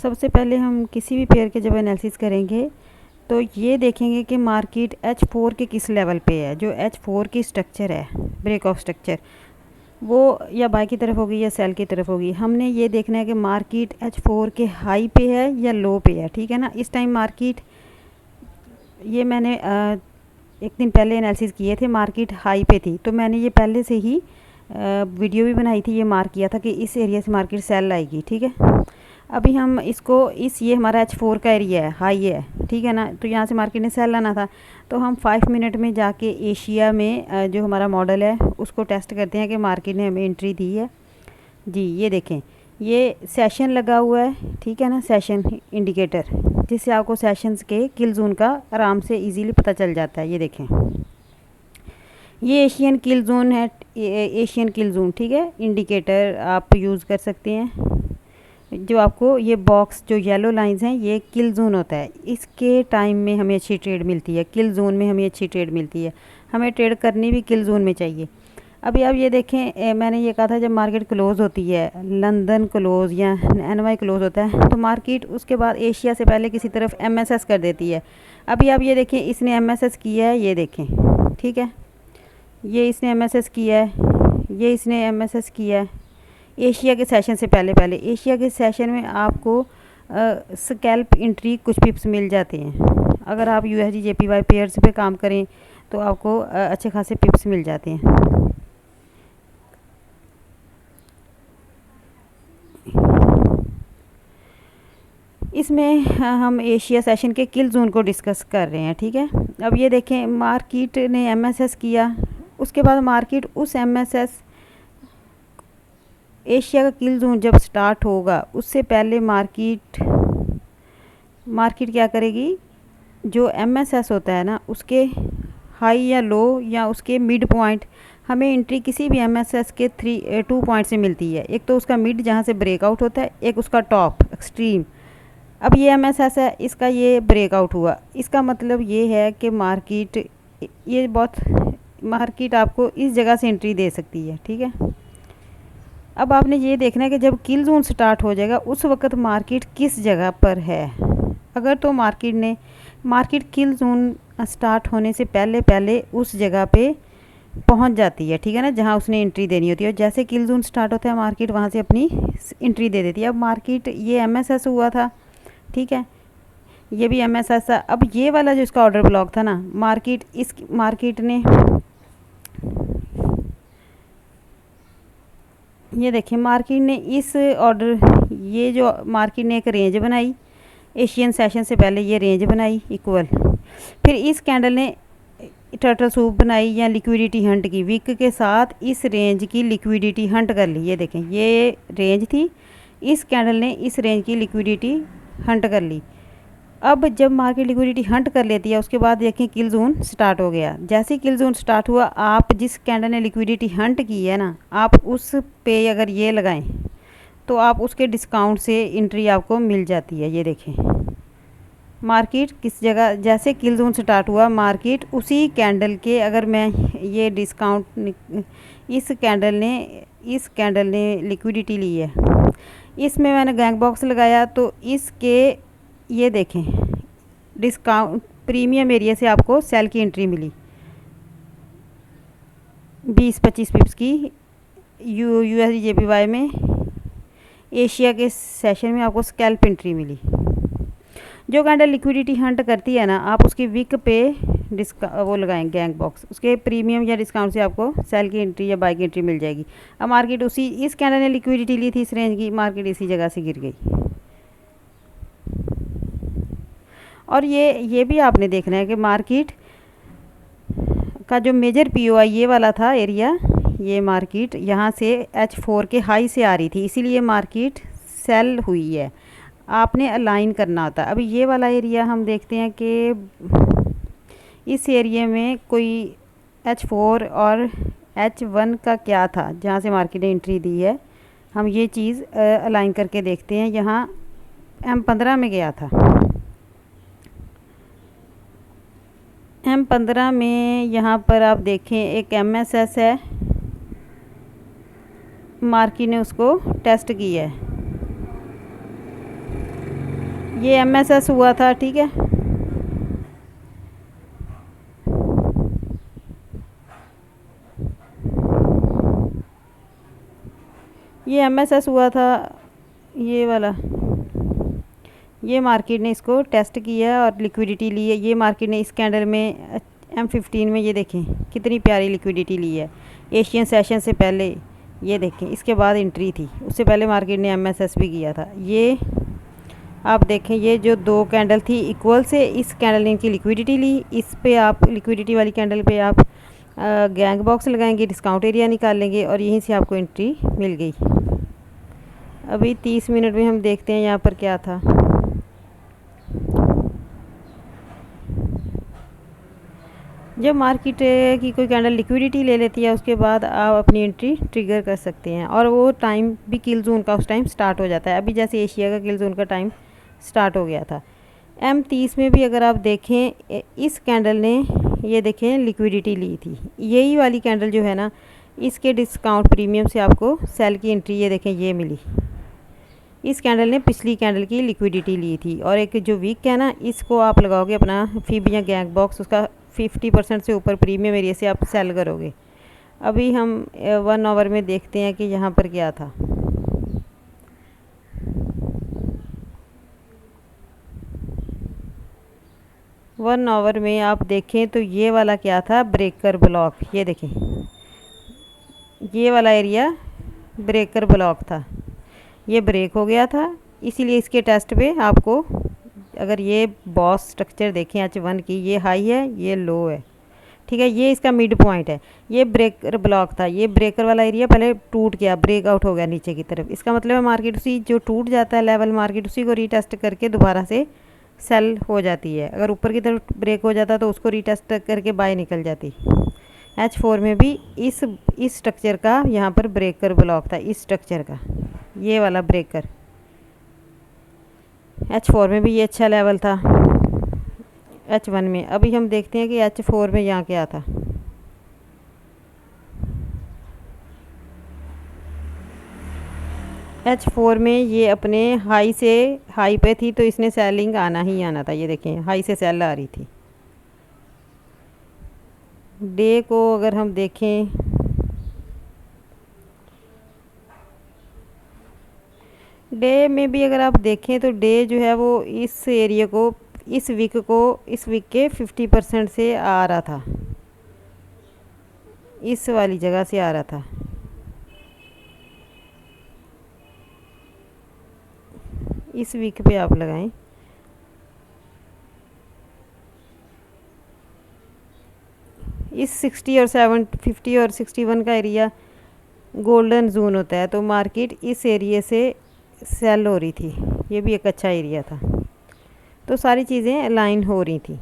सबसे पहले हम किसी भी पेयर के जब एनालिसिस करेंगे तो ये देखेंगे कि मार्केट H4 के किस लेवल पे है। जो H4 की स्ट्रक्चर है, ब्रेक ऑफ स्ट्रक्चर, वो या बाय की तरफ होगी या सेल की तरफ होगी। हमने ये देखना है कि मार्केट H4 के हाई पे है या लो पे है, ठीक है ना। इस टाइम मार्केट, ये मैंने एक दिन पहले एनालिसिस किए थे, मार्केट हाई पे थी, तो मैंने ये पहले से ही वीडियो भी बनाई थी, ये मार्क किया था कि इस एरिया से मार्केट सेल आएगी, ठीक है। अभी हम इसको ये हमारा H4 का एरिया है, हाई है, ठीक है ना। तो यहाँ से मार्केट ने सेल लाना था, तो हम 5 मिनट में जाके एशिया में जो हमारा मॉडल है उसको टेस्ट करते हैं कि मार्केट ने हमें एंट्री दी है जी। ये देखें, ये सेशन लगा हुआ है, ठीक है ना, सेशन इंडिकेटर, जिससे आपको सेशंस के किल जोन का आराम से इजीली पता चल जाता है। ये देखें, ये एशियन किल जोन है, एशियन किल जोन, ठीक है। इंडिकेटर आप यूज़ कर सकते हैं। जो आपको ये बॉक्स, जो येलो लाइंस हैं, ये किल जोन होता है। इसके टाइम में हमें अच्छी ट्रेड मिलती है, किल जोन में हमें अच्छी ट्रेड मिलती है। हमें ट्रेड करनी भी किल जोन में चाहिए। अभी आप ये देखें, मैंने ये कहा था जब मार्केट क्लोज़ होती है, लंदन क्लोज़ या NY क्लोज़ होता है, तो मार्केट उसके बाद एशिया से पहले किसी तरफ MSS कर देती है। अभी आप ये देखें, इसने MSS किया है, ये देखें, ठीक है, ये इसने MSS किया है, ये इसने MSS किया है एशिया के सेशन से पहले। एशिया के सेशन में आपको स्कैल्प एंट्री कुछ पिप्स मिल जाते हैं। अगर आप USD JPY पेयर्स पे काम करें तो आपको अच्छे खासे पिप्स मिल जाते हैं। इसमें हम एशिया सेशन के किल जोन को डिस्कस कर रहे हैं, ठीक है। अब ये देखें, मार्केट ने MSS किया, उसके बाद मार्केट उस MSS, एशिया का किल जोन जब स्टार्ट होगा उससे पहले मार्केट क्या करेगी, जो MSS होता है ना, उसके हाई या लो या उसके मिड पॉइंट, हमें एंट्री किसी भी MSS के 2 पॉइंट से मिलती है। एक तो उसका मिड जहाँ से ब्रेकआउट होता है, एक उसका टॉप एक्सट्रीम। अब ये MSS है, इसका ये ब्रेकआउट हुआ, इसका मतलब ये है कि मार्केट, ये बहुत, मार्केट आपको इस जगह से एंट्री दे सकती है, ठीक है। अब आपने ये देखना है कि जब किल जोन स्टार्ट हो जाएगा उस वक्त मार्केट किस जगह पर है। अगर तो मार्केट किल जोन स्टार्ट होने से पहले उस जगह पे पहुंच जाती है, ठीक है ना, जहां उसने एंट्री देनी होती है। और जैसे किल जोन स्टार्ट होता है मार्केट वहां से अपनी एंट्री दे देती है। अब मार्केट, ये MSS हुआ था, ठीक है, ये भी MSS था। अब ये वाला जो इसका ऑर्डर ब्लॉक था ना, मार्केट ने, ये देखिए, मार्केट ने इस ऑर्डर, ये जो मार्केट ने एक रेंज बनाई एशियन सेशन से पहले, ये रेंज बनाई इक्वल, फिर इस कैंडल ने टर्टल सूप बनाई या लिक्विडिटी हंट की, वीक के साथ इस रेंज की लिक्विडिटी हंट कर ली। ये देखें, ये रेंज थी, इस कैंडल ने इस रेंज की लिक्विडिटी हंट कर ली। अब जब मार्केट लिक्विडिटी हंट कर लेती है उसके बाद देखें किल जोन स्टार्ट हो गया। जैसे किल जोन स्टार्ट हुआ, आप जिस कैंडल ने लिक्विडिटी हंट की है ना, आप उस पे अगर ये लगाएं तो आप उसके डिस्काउंट से एंट्री आपको मिल जाती है। ये देखें, मार्केट किस जगह, जैसे किल जोन स्टार्ट हुआ मार्केट उसी कैंडल के, अगर मैं ये डिस्काउंट, इस कैंडल ने लिक्विडिटी ली है, इसमें मैंने गैंग बॉक्स लगाया, तो इसके, ये देखें, डिस्काउंट प्रीमियम एरिया से आपको सेल की एंट्री मिली 20-25 पिप्स की USD JPY में। एशिया के सेशन में आपको स्कैल्प एंट्री मिली। जो कैंडल लिक्विडिटी हंट करती है ना, आप उसकी विक पे वो लगाएं गैंग बॉक्स, उसके प्रीमियम या डिस्काउंट से आपको सेल की एंट्री या बाई की एंट्री मिल जाएगी। अब मार्केट इस कैंडल ने लिक्विडिटी ली थी इस रेंज की, मार्केट इसी जगह से गिर गई। और ये भी आपने देखना है कि मार्केट का जो मेजर POI ये वाला था एरिया, ये मार्केट यहाँ से H4 के हाई से आ रही थी, इसीलिए मार्केट सेल हुई है। आपने अलाइन करना होता है। अभी ये वाला एरिया हम देखते हैं कि इस एरिया में कोई H4 और H1 का क्या था जहाँ से मार्केट ने एंट्री दी है। हम ये चीज़ अलाइन करके देखते हैं। यहाँ M15 में गया था, M15 में यहाँ पर आप देखें एक MSS है, मार्केट ने उसको टेस्ट किया है। ये MSS हुआ था, ठीक है। ये MSS हुआ था, ये वाला। ये मार्केट ने इसको टेस्ट किया और लिक्विडिटी ली है। ये मार्केट ने इस कैंडल में M15 में ये देखें कितनी प्यारी लिक्विडिटी ली है एशियन सेशन से पहले। ये देखें, इसके बाद एंट्री थी, उससे पहले मार्केट ने MSS भी किया था। ये आप देखें, ये जो दो कैंडल थी इक्वल से, इस कैंडल ने इनकी लिक्विडिटी ली। इस पे आप लिक्विडिटी वाली कैंडल पे आप गैंग बॉक्स लगाएंगे, डिस्काउंट एरिया निकाल लेंगे और यहीं से आपको एंट्री मिल गई। अभी 30 मिनट में हम देखते हैं यहाँ पर क्या था। जब मार्केट की कोई कैंडल लिक्विडिटी ले लेती है, उसके बाद आप अपनी एंट्री ट्रिगर कर सकते हैं और वो टाइम भी किल जोन का उस टाइम स्टार्ट हो जाता है। अभी जैसे एशिया का किल जोन का टाइम स्टार्ट हो गया था। M30 में भी अगर आप देखें, इस कैंडल ने ये देखें लिक्विडिटी ली थी। यही वाली कैंडल जो है ना, इसके डिस्काउंट प्रीमियम से आपको सेल की एंट्री ये देखें ये मिली। इस कैंडल ने पिछली कैंडल की लिक्विडिटी ली थी। और एक जो वीक है ना, इसको आप लगाओगे अपना फिब या गैंग बॉक्स, उसका 50% से ऊपर प्रीमियम एरिया से आप सेल करोगे। अभी हम 1 आवर में देखते हैं कि यहाँ पर क्या था। वन आवर में आप देखें तो ये वाला क्या था, ब्रेकर ब्लॉक। ये देखें, ये वाला एरिया ब्रेकर ब्लॉक था, ये ब्रेक हो गया था। इसीलिए इसके टेस्ट पे आपको, अगर ये बॉस स्ट्रक्चर देखें H1 की, ये हाई है ये लो है, ठीक है। ये इसका मिड पॉइंट है, ये ब्रेकर ब्लॉक था। ये ब्रेकर वाला एरिया पहले टूट गया, ब्रेकआउट हो गया नीचे की तरफ। इसका मतलब है मार्केट उसी जो टूट जाता है लेवल, मार्केट उसी को रीटेस्ट करके दोबारा से सेल हो जाती है। अगर ऊपर की तरफ ब्रेक हो जाता तो उसको रीटेस्ट करके बाय निकल जाती। H4 में भी इस स्ट्रक्चर का यहाँ पर ब्रेकर ब्लॉक था, इस स्ट्रक्चर का ये वाला ब्रेकर। H4 में भी ये अच्छा लेवल था H1 में। अभी हम देखते हैं कि H4 में यहाँ क्या था। H4 में ये अपने हाई से हाई पे थी, तो इसने सेलिंग आना ही आना था। ये देखें, हाई से सेल आ रही थी। डे को अगर हम देखें, डे में भी अगर आप देखें तो डे जो है वो इस एरिया को, इस वीक के 50% से आ रहा था, इस वाली जगह से आ रहा था। इस वीक पे आप लगाएं, इस 60 और 50 और 61 का एरिया गोल्डन जोन होता है, तो मार्केट इस एरिया से सेल हो रही थी। ये भी एक अच्छा एरिया था, तो सारी चीज़ें अलाइन हो रही थी।